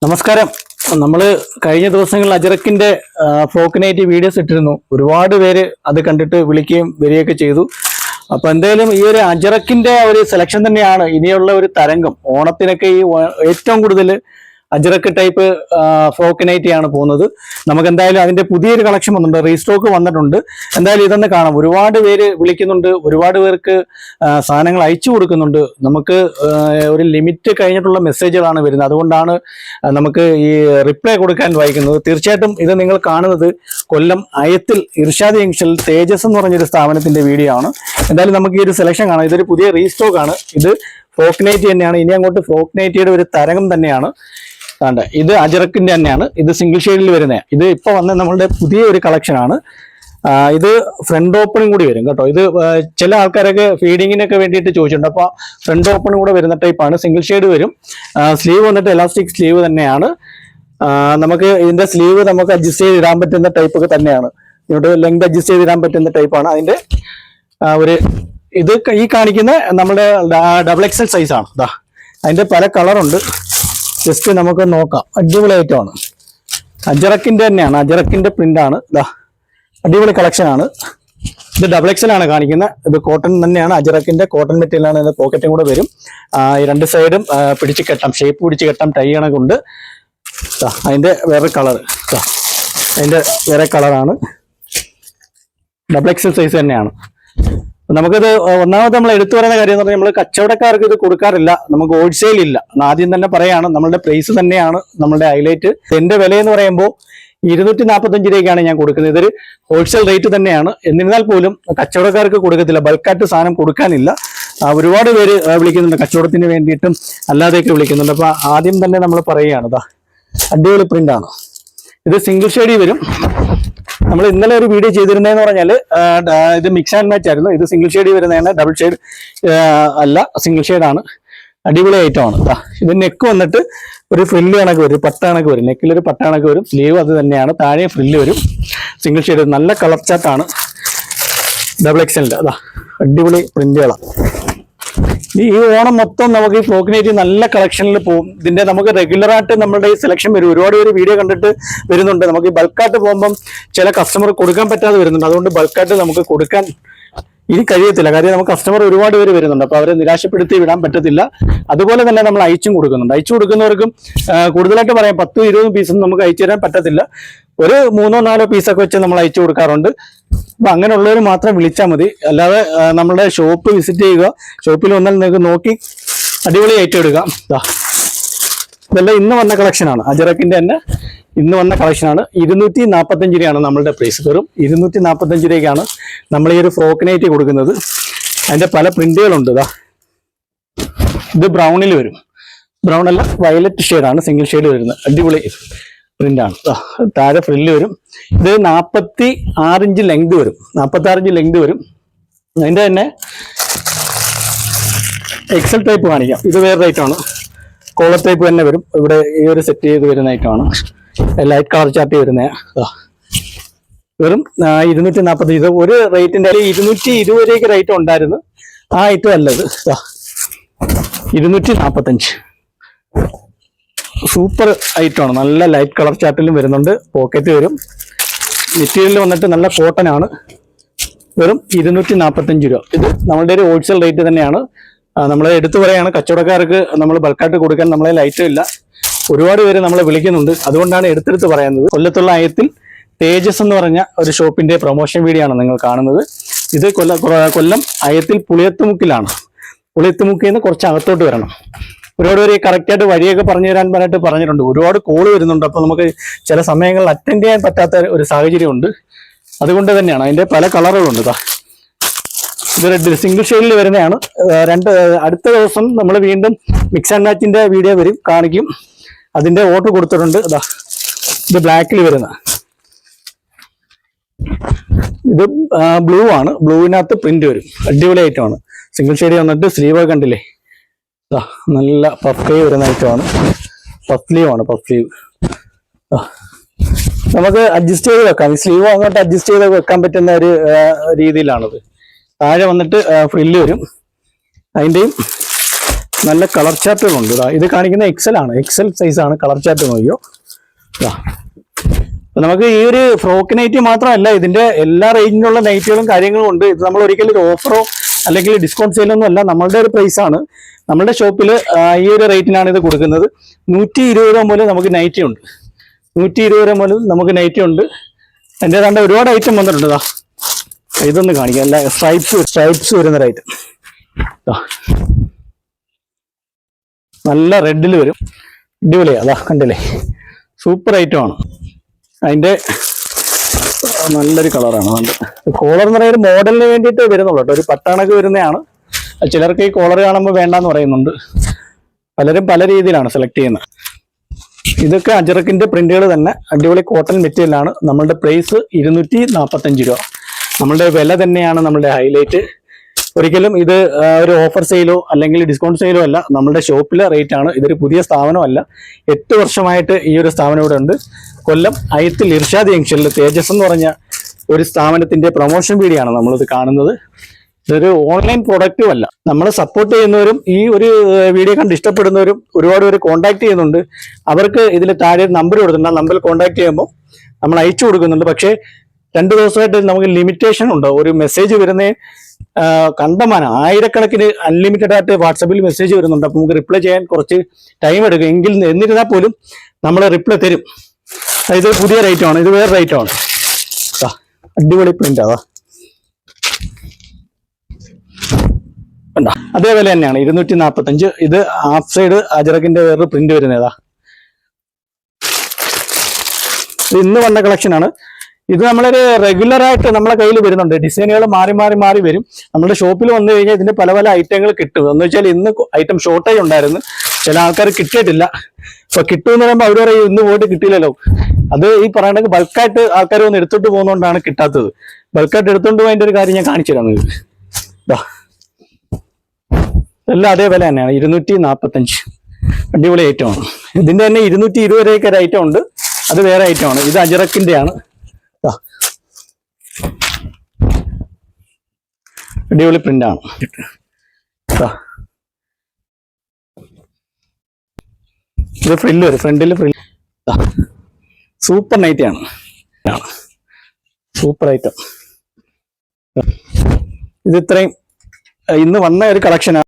നമസ്കാരം. നമ്മൾ കഴിഞ്ഞ ദിവസങ്ങളിൽ അജറക്കിന്റെ ഫ്രോക്ക് നൈറ്റി വീഡിയോസ് ഇട്ടിരുന്നു. ഒരുപാട് പേര് അത് കണ്ടിട്ട് വിളിക്കുകയും വരികയൊക്കെ ചെയ്തു. അപ്പൊ എന്തായാലും ഈ ഒരു അജറക്കിന്റെ ഒരു സെലക്ഷൻ തന്നെയാണ് ഇനിയുള്ള ഒരു തരംഗം. ഓണത്തിനൊക്കെ ഈ ഏറ്റവും കൂടുതൽ അജറക്ക് ടൈപ്പ് ഫ്രോക്ക് നൈറ്റിയാണ് പോകുന്നത്. നമുക്ക് എന്തായാലും അതിന്റെ പുതിയൊരു കളക്ഷൻ വന്നിട്ടുണ്ട്, റീസ്റ്റോക്ക് വന്നിട്ടുണ്ട്. എന്തായാലും ഇതൊന്ന് കാണാം. ഒരുപാട് പേര് വിളിക്കുന്നുണ്ട്, ഒരുപാട് പേർക്ക് സാധനങ്ങൾ അയച്ചു കൊടുക്കുന്നുണ്ട്. നമുക്ക് ഒരു ലിമിറ്റ് കഴിഞ്ഞിട്ടുള്ള മെസ്സേജുകളാണ് വരുന്നത്, അതുകൊണ്ടാണ് നമുക്ക് ഈ റിപ്ലൈ കൊടുക്കാൻ വൈകുന്നത്. തീർച്ചയായിട്ടും ഇത് നിങ്ങൾ കാണുന്നത് കൊല്ലം അയത്തിൽ ഇർഷാദ് ജംഗ്ഷനിൽ തേജസ് എന്ന് പറഞ്ഞൊരു സ്ഥാപനത്തിന്റെ വീഡിയോ ആണ്. എന്തായാലും നമുക്ക് ഈ ഒരു സെലക്ഷൻ കാണാം. ഇതൊരു പുതിയ റീസ്റ്റോക്ക് ആണ്. ഇത് ഫ്രോക്ക് നൈറ്റി തന്നെയാണ്. ഇനി അങ്ങോട്ട് ഫ്രോക്ക് നൈറ്റിയുടെ ഒരു തരംഗം തന്നെയാണ്. ഇത് അജറക്കിന്റെ തന്നെയാണ്. ഇത് സിംഗിൾ ഷെയ്ഡിൽ വരുന്നതാണ്. ഇത് ഇപ്പൊ വന്ന നമ്മളുടെ പുതിയ ഒരു കളക്ഷൻ ആണ്. ഇത് ഫ്രണ്ട് ഓപ്പണും കൂടി വരും കേട്ടോ. ഇത് ചില ആൾക്കാരൊക്കെ ഫീഡിങ്ങിനൊക്കെ വേണ്ടിയിട്ട് ചോദിച്ചിട്ടുണ്ട്. അപ്പൊ ഫ്രണ്ട് ഓപ്പണും കൂടെ വരുന്ന ടൈപ്പാണ്. സിംഗിൾ ഷെയ്ഡ് വരും. സ്ലീവ് വന്നിട്ട് എലാസ്റ്റിക് സ്ലീവ് തന്നെയാണ്. നമുക്ക് ഇതിന്റെ സ്ലീവ് നമുക്ക് അഡ്ജസ്റ്റ് ചെയ്ത് ഇടാൻ പറ്റുന്ന ടൈപ്പ് ഒക്കെ തന്നെയാണ്. ഇവിടെ ലെങ്ത് അഡ്ജസ്റ്റ് ചെയ്ത് ഇടാൻ പറ്റുന്ന ടൈപ്പാണ്. അതിന്റെ ഒരു ഇത് ഈ കാണിക്കുന്ന നമ്മുടെ XXL സൈസാണ്. അതിന്റെ പല കളറുണ്ട്. ജസ്റ്റ് നമുക്ക് നോക്കാം. അടിപൊളി ഐറ്റമാണ്. അജറക്കിന്റെ തന്നെയാണ്. അജറക്കിന്റെ പ്രിന്റാണ്. അടിപൊളി കളക്ഷൻ ആണ്. ഇത് XXL ആണ് കാണിക്കുന്നത്. ഇത് കോട്ടൺ തന്നെയാണ്. അജറക്കിന്റെ കോട്ടൺ മെറ്റീരിയലാണ്. ഇതിന്റെ പോക്കറ്റും കൂടെ വരും. ഈ രണ്ട് സൈഡും പിടിച്ച് കെട്ടാം, ഷേപ്പ് പിടിച്ച് കെട്ടാം. ടൈ കണക്കുണ്ട്. അതിന്റെ വേറെ കളർ, അതിന്റെ വേറെ കളറാണ്. XXL സൈസ് തന്നെയാണ്. നമുക്കിത് ഒന്നാമത് നമ്മൾ എടുത്തു പറയുന്ന കാര്യം എന്ന് പറഞ്ഞാൽ നമ്മൾ കച്ചവടക്കാർക്ക് ഇത് കൊടുക്കാറില്ല. നമുക്ക് ഹോൾസെയിൽ ഇല്ല. ആദ്യം തന്നെ പറയാണ്, നമ്മളുടെ പ്രൈസ് തന്നെയാണ് നമ്മളുടെ ഹൈലൈറ്റ്. എന്റെ വില എന്ന് പറയുമ്പോൾ 245 രൂപയ്ക്കാണ് ഞാൻ കൊടുക്കുന്നത്. ഇതൊരു ഹോൾസെയിൽ റേറ്റ് തന്നെയാണ്. എന്നിരുന്നാൽ പോലും കച്ചവടക്കാർക്ക് കൊടുക്കത്തില്ല. ബൾക്കായിട്ട് സാധനം കൊടുക്കാനില്ല. ഒരുപാട് പേര് വിളിക്കുന്നുണ്ട്, കച്ചവടത്തിന് വേണ്ടിയിട്ടും അല്ലാതെയൊക്കെ വിളിക്കുന്നുണ്ട്. അപ്പൊ ആദ്യം തന്നെ നമ്മൾ പറയുകയാണ്, അടിപൊളി പ്രിന്റാണ്. ഇത് സിംഗിൾ ഷെയ്ഡിൽ വരും. നമ്മൾ ഇന്നലെ ഒരു വീഡിയോ ചെയ്തിരുന്നതെന്ന് പറഞ്ഞാൽ ഇത് മിക്സ് ആൻഡ് മാച്ച് ആയിരുന്നു. ഇത് സിംഗിൾ ഷെയ്ഡ് വരുന്നതാണ്, ഡബിൾ ഷെയ്ഡ് അല്ല, സിംഗിൾ ഷെയ്ഡാണ്. അടിപൊളി ഐറ്റമാണ്. ഇത് നെക്ക് വന്നിട്ട് ഒരു ഫ്രില്ല് കണക്ക് വരും, പട്ട കണക്ക് വരും. നെക്കിലൊരു പട്ട കണക്ക് വരും. സ്ലീവ് അത് തന്നെയാണ്. താഴെ ഫ്രില്ല് വരും. സിംഗിൾ ഷെയ്ഡ്, നല്ല കളർ ചാർട്ടാണ്. XXL അടിപൊളി പ്രിന്റുകളാണ്. ഈ ഓണം മൊത്തം നമുക്ക് ഈ ഫ്രോക്ക് നൈറ്റി നല്ല കളക്ഷനിൽ പോകും. ഇതിന്റെ നമുക്ക് റെഗുലറായിട്ട് നമ്മുടെ ഈ സെലക്ഷൻ വരും. ഒരുപാട് പേര് വീഡിയോ കണ്ടിട്ട് വരുന്നുണ്ട്. നമുക്ക് ഈ ബൾക്കായിട്ട് പോകുമ്പം ചില കസ്റ്റമർ കൊടുക്കാൻ പറ്റാതെ വരുന്നുണ്ട്. അതുകൊണ്ട് ബൾക്കായിട്ട് നമുക്ക് കൊടുക്കാൻ ഇനി കഴിയത്തില്ല. കാര്യം നമുക്ക് കസ്റ്റമർ ഒരുപാട് പേര് വരുന്നുണ്ട്. അപ്പൊ അവരെ നിരാശപ്പെടുത്തി വിടാൻ പറ്റത്തില്ല. അതുപോലെ തന്നെ നമ്മൾ അയച്ചും കൊടുക്കുന്നുണ്ട്. അയച്ചു കൊടുക്കുന്നവർക്കും കൂടുതലായിട്ട് പറയാം, 10-20 പീസൊന്നും നമുക്ക് അയച്ചു തരാൻ പറ്റത്തില്ല. ഒരു 3-4 പീസൊക്കെ വെച്ച് നമ്മൾ അയച്ചു കൊടുക്കാറുണ്ട്. അപ്പൊ അങ്ങനെയുള്ളവർ മാത്രം വിളിച്ചാൽ മതി. അല്ലാതെ നമ്മുടെ ഷോപ്പ് വിസിറ്റ് ചെയ്യുക. ഷോപ്പിൽ വന്നാൽ നിങ്ങൾക്ക് നോക്കി അടിപൊളി ഐറ്റം എടുക്കാം. ഇതെല്ലാം ഇന്ന് വന്ന കളക്ഷനാണ്. അജറക്കിന്റെ തന്നെ ഇന്ന് വന്ന കളക്ഷനാണ്. 245 രൂപയാണ് നമ്മളുടെ പ്രൈസ്. വെറും 245 രൂപയ്ക്കാണ് നമ്മൾ ഈ ഒരു ഫ്രോക്ക് നൈറ്റി കൊടുക്കുന്നത്. അതിന്റെ പല പ്രിന്റുകളുണ്ട്. ഇത് ബ്രൗണിൽ വരും. ബ്രൗൺ അല്ല, വയലറ്റ് ഷെയ്ഡാണ് സിംഗിൾ ഷെയ്ഡ് വരുന്നത്. അടിപൊളി പ്രിന്റാണ്. താഴെ ഫ്രില്ല് വരും. ഇത് 46 ഇഞ്ച് ലെങ്ത് വരും. 46 ഇഞ്ച് ലെങ്ത് വരും. അതിന്റെ തന്നെ XL ടൈപ്പ് കാണിക്കാം. ഇത് വേറെ റേറ്റാണ്. കോളർ ടൈപ്പ് തന്നെ വരും. ഇവിടെ ഈ ഒരു സെറ്റ് ചെയ്ത് വരുന്ന ഐറ്റമാണ്. ലൈറ്റ് കളർ ചാർട്ട് വരുന്ന വെറും 245. ഇത് ഒരു റേറ്റിന്റെ 220 രൂപയ്ക്ക് റേറ്റ് ഉണ്ടായിരുന്നു. ആ ഐറ്റം അല്ല ഇത്. 245. സൂപ്പർ ഐറ്റമാണ്. നല്ല ലൈറ്റ് കളർ ചാർട്ടിലും വരുന്നുണ്ട്. പോക്കറ്റ് വരും. മെറ്റീരിയൽ വന്നിട്ട് നല്ല കോട്ടൺ ആണ്. വെറും 245 രൂപ. ഇത് നമ്മളുടെ ഒരു ഹോൾസെയിൽ റേറ്റ് തന്നെയാണ്. നമ്മൾ എടുത്തു പറയാണ്, കച്ചവടക്കാർക്ക് നമ്മൾ ബൾക്കായിട്ട് കൊടുക്കാൻ നമ്മളെ ലൈറ്റ് ഇല്ല. ഒരുപാട് പേര് നമ്മളെ വിളിക്കുന്നുണ്ട്. അതുകൊണ്ടാണ് എടുത്തെടുത്ത് പറയുന്നത്. കൊല്ലത്തുള്ള അയത്തിൽ തേജസ് എന്ന് പറഞ്ഞ ഒരു ഷോപ്പിന്റെ പ്രൊമോഷൻ വീഡിയോ ആണ് നിങ്ങൾ കാണുന്നത്. ഇത് കൊല്ലം അയത്തിൽ പുളിയത്തുമുക്കിലാണ്. പുളിയത്തുമുക്കിൽ നിന്ന് കുറച്ച് അകത്തോട്ട് വരണം. ഒരുപാട് പേര് കറക്റ്റായിട്ട് വഴിയൊക്കെ പറഞ്ഞു തരാൻ പറഞ്ഞിട്ടുണ്ട്. ഒരുപാട് കോള് വരുന്നുണ്ട്. അപ്പൊ നമുക്ക് ചില സമയങ്ങളിൽ അറ്റൻഡ് ചെയ്യാൻ പറ്റാത്ത ഒരു സാഹചര്യമുണ്ട്. അതുകൊണ്ട് തന്നെയാണ്. അതിന്റെ പല കളറുകളുണ്ട്. ഇത് റെഡ് സിംഗിൾ ഷെയ്ഡിൽ വരുന്നതാണ്. അടുത്ത ദിവസം നമ്മൾ വീണ്ടും മിക്സ് ആൻഡ് മാച്ചിന്റെ വീഡിയോ വരും, കാണിക്കും. അതിന്റെ ഓർഡർ കൊടുത്തിട്ടുണ്ട്. ഇത് ബ്ലാക്കിൽ വരുന്ന, ഇത് ബ്ലൂ ആണ്. ബ്ലൂവിനകത്ത് പ്രിന്റ് വരും. അടിപൊളി ഐറ്റമാണ്. സിംഗിൾ ഷെയ്ഡ് വന്നിട്ട് സ്ലീവ് കണ്ടില്ലേ, നല്ല പഫ് സ്ലീവ് വരുന്ന ഐറ്റമാണ്. പഫ് സ്ലീവ് ആണ്. പഫ് സ്ലീവ് നമുക്ക് അഡ്ജസ്റ്റ് ചെയ്ത് വെക്കാം. ഈ സ്ലീവ് അങ്ങോട്ട് അഡ്ജസ്റ്റ് ചെയ്ത് വെക്കാൻ പറ്റുന്ന ഒരു രീതിയിലാണത്. താഴെ വന്നിട്ട് ഫ്രില്ല് വരും. അതിൻ്റെയും നല്ല കളർ ചാർട്ടുകളുണ്ട്. ഇത് കാണിക്കുന്ന എക്സൽ ആണ്, എക്സൽ സൈസ് ആണ്. കളർ ചാർട്ട് നോക്കിയോ. നമുക്ക് ഈ ഒരു ഫ്രോക്ക് നൈറ്റി മാത്രമല്ല, ഇതിന്റെ എല്ലാ റേഞ്ചിലുള്ള നൈറ്റുകളും കാര്യങ്ങളും ഉണ്ട്. ഇത് നമ്മൾ ഒരിക്കലും ഒരു ഓഫറോ അല്ലെങ്കിൽ ഡിസ്കൗണ്ട് സെയിലൊന്നും അല്ല, നമ്മളുടെ ഒരു പ്രൈസ് ആണ്. നമ്മുടെ ഷോപ്പിൽ ഈ ഒരു റേറ്റിനാണ് ഇത് കൊടുക്കുന്നത്. 120 രൂപ മുതൽ നമുക്ക് നൈറ്റി ഉണ്ട്. 120 രൂപ മുതൽ നമുക്ക് നൈറ്റി ഉണ്ട്. എൻ്റെ കണ്ട ഒരുപാട് ഐറ്റം വന്നിട്ടുണ്ട്. ഇതൊന്ന് കാണിക്കാം. അല്ല, സ്ട്രൈപ്സ് വരുന്നൊരു ഐറ്റം. നല്ല റെഡിൽ വരും. അടിപൊളിയാ. കണ്ടില്ലേ, സൂപ്പർ ഐറ്റം ആണ്. അതിന്റെ നല്ലൊരു കളറാണ്. കോളർ എന്ന് പറയുന്ന മോഡലിന് വേണ്ടിയിട്ട് വരുന്നുള്ളൂ കേട്ടോ. ഒരു പട്ടാണൊക്കെ വരുന്നതാണ്. ചിലർക്ക് ഈ കോളർ കാണുമ്പോൾ വേണ്ടാന്ന് പറയുന്നുണ്ട്. പലരും പല രീതിയിലാണ് സെലക്ട് ചെയ്യുന്നത്. ഇതൊക്കെ അജറക്കിന്റെ പ്രിന്റുകൾ തന്നെ, അടിപൊളി കോട്ടൺ മെറ്റീരിയലാണ്. നമ്മളുടെ പ്രൈസ് 245 രൂപ. നമ്മളുടെ വില തന്നെയാണ് നമ്മളുടെ ഹൈലൈറ്റ്. ഒരിക്കലും ഇത് ഒരു ഓഫർ സെയിലോ അല്ലെങ്കിൽ ഡിസ്കൗണ്ട് സെയിലോ അല്ല, നമ്മുടെ ഷോപ്പിലെ റേറ്റ് ആണ്. ഇതൊരു പുതിയ സ്ഥാപനമല്ല. 8 വർഷമായിട്ട് ഈ ഒരു സ്ഥാപനം ഇവിടെ ഉണ്ട്. കൊല്ലം അയത്തിൽ ഇർഷാദ് ജംഗ്ഷനിൽ തേജസ് എന്ന് പറഞ്ഞ ഒരു സ്ഥാപനത്തിന്റെ പ്രൊമോഷൻ വീഡിയോ ആണ് നമ്മളിത് കാണുന്നത്. ഇതൊരു ഓൺലൈൻ പ്രൊഡക്റ്റും അല്ല. നമ്മൾ സപ്പോർട്ട് ചെയ്യുന്നവരും ഈ ഒരു വീഡിയോ കണ്ട് ഇഷ്ടപ്പെടുന്നവരും ഒരുപാട് പേര് കോൺടാക്ട് ചെയ്യുന്നുണ്ട്. അവർക്ക് ഇതിൽ താഴെ നമ്പർ കൊടുത്തിട്ടുണ്ട്. ആ നമ്പറിൽ കോൺടാക്ട് ചെയ്യുമ്പോൾ നമ്മൾ അയച്ചു കൊടുക്കുന്നുണ്ട്. പക്ഷേ 2 ദിവസമായിട്ട് നമുക്ക് ലിമിറ്റേഷൻ ഉണ്ട്. ഒരു മെസ്സേജ് വരുന്ന കണ്ടമാനം ആയിരക്കണക്കിന് അൺലിമിറ്റഡ് ആയിട്ട് വാട്സപ്പിൽ മെസ്സേജ് വരുന്നുണ്ട്. അപ്പൊ നമുക്ക് റിപ്ലൈ ചെയ്യാൻ കുറച്ച് ടൈം എടുക്കും. എന്നിരുന്നാൽ പോലും നമ്മൾ റിപ്ലൈ തരും. ഇത് പുതിയ റേറ്റ് ആണ്. ഇത് വേറെ റേറ്റ് ആണ്. അടിപൊളി പ്രിന്റ്. അതേപോലെ തന്നെയാണ് 245. ഇത് ഹാഫ് സൈഡ് അജറക്കിന്റെ വേറൊരു പ്രിന്റ് വരുന്നതാ. ഇന്ന് വന്ന കളക്ഷൻ ആണ്. ഇത് നമ്മളൊരു റെഗുലർ ആയിട്ട് നമ്മളെ കയ്യിൽ വരുന്നുണ്ട്. ഡിസൈനുകൾ മാറി മാറി മാറി വരും. നമ്മുടെ ഷോപ്പിൽ വന്നു കഴിഞ്ഞാൽ ഇതിന്റെ പല പല ഐറ്റങ്ങൾ കിട്ടും. എന്ന് വെച്ചാൽ ഇന്ന് ഐറ്റം ഷോർട്ടേജ് ഉണ്ടായിരുന്നു. ചില ആൾക്കാർ കിട്ടിയിട്ടില്ല. ഇപ്പൊ കിട്ടുമെന്ന് പറയുമ്പോൾ അവർ പറയും ഇന്ന് പോയിട്ട് കിട്ടിയില്ലല്ലോ. അത് ഈ പറയണത് ബൾക്കായിട്ട് ആൾക്കാർ വന്ന് എടുത്തോട്ട് പോകുന്നതുകൊണ്ടാണ് കിട്ടാത്തത്. ബൾക്കായിട്ട് എടുത്തോണ്ട് പോയതിന്റെ ഒരു കാര്യം ഞാൻ കാണിച്ചു തരാം നിങ്ങൾക്ക്. എല്ലാം അതേ വില തന്നെയാണ്. 245. അടിപൊളി ഐറ്റം ആണ്. ഇതിന്റെ തന്നെ 220 വരെയൊക്കെ ഒരു ഐറ്റം ഉണ്ട്. അത് വേറെ ഐറ്റം ആണ്. ഇത് അജറക്കിന്റെ ആണ്. അടിപൊളി പ്രിന്റ് ആണ്. ഇത് ഫ്രില്ല് വരും. ഫ്രണ്ടിൽ ഫ്രില്ല്. സൂപ്പർ നൈറ്റി ആണ്. Super item. ഇത് ഇത്രയും ഇന്ന് വന്ന ഒരു കളക്ഷനാണ്.